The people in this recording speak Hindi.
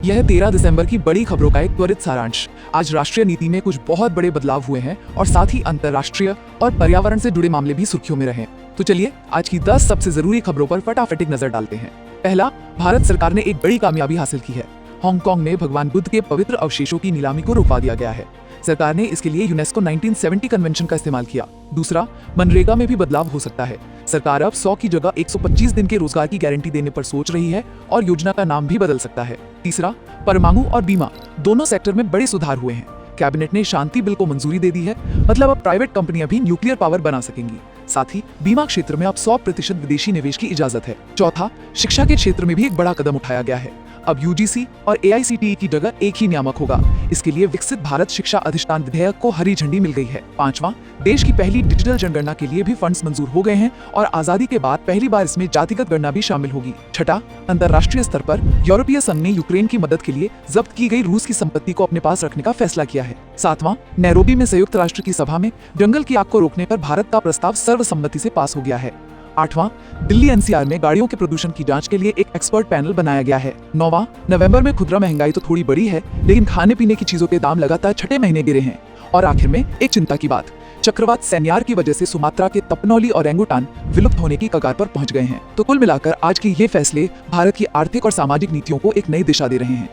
यह है 13 दिसंबर की बड़ी खबरों का एक त्वरित सारांश। आज राष्ट्रीय नीति में कुछ बहुत बड़े बदलाव हुए हैं और साथ ही अंतर्राष्ट्रीय और पर्यावरण से जुड़े मामले भी सुर्खियों में रहे। तो चलिए आज की 10 सबसे जरूरी खबरों पर फटाफट एक नजर डालते हैं। पहला, भारत सरकार ने एक बड़ी कामयाबी हासिल की है। हांगकांग में भगवान बुद्ध के पवित्र अवशेषों की नीलामी को रोकवा दिया गया है। सरकार ने इसके लिए यूनेस्को 1970 कन्वेंशन का इस्तेमाल किया। दूसरा, मनरेगा में भी बदलाव हो सकता है। सरकार अब 100 की जगह 125 दिन के रोजगार की गारंटी देने पर सोच रही है और योजना का नाम भी बदल सकता है। तीसरा, परमाणु और बीमा दोनों सेक्टर में बड़े सुधार हुए हैं। कैबिनेट ने शांति बिल को मंजूरी दे दी है, मतलब अब प्राइवेट कंपनियां भी न्यूक्लियर पावर बना सकेंगी। साथ ही बीमा क्षेत्र में अब 100% विदेशी निवेश की इजाजत है। चौथा, शिक्षा के क्षेत्र में भी एक बड़ा कदम उठाया गया है। अब यूजीसी और एआईसीटीई की जगह एक ही नियामक होगा। इसके लिए विकसित भारत शिक्षा अधिष्ठान विधेयक को हरी झंडी मिल गई है। पांचवां, देश की पहली डिजिटल जनगणना के लिए भी फंड्स मंजूर हो गए हैं और आजादी के बाद पहली बार इसमें जातिगत गणना भी शामिल होगी। छठा, अंतर्राष्ट्रीय स्तर पर यूरोपीय संघ ने यूक्रेन की मदद के लिए जब्त की गई रूस की संपत्ति को अपने पास रखने का फैसला किया है। सातवां, नैरोबी में संयुक्त राष्ट्र की सभा में जंगल की आग को रोकने पर भारत का प्रस्ताव सर्वसम्मति से पास हो गया है। आठवां, दिल्ली एनसीआर में गाड़ियों के प्रदूषण की जांच के लिए एक एक्सपर्ट पैनल बनाया गया है। नौवां, नवंबर में खुदरा महंगाई तो थोड़ी बढ़ी है, लेकिन खाने पीने की चीजों के दाम लगातार छठे महीने गिरे हैं। और आखिर में एक चिंता की बात, चक्रवात सैन्यार की वजह से सुमात्रा के तपनौली और ओरंगुटान विलुप्त होने की कगार पर पहुंच गए हैं। तो कुल मिलाकर आज के ये फैसले भारत की आर्थिक और सामाजिक नीतियों को एक नई दिशा दे रहे हैं।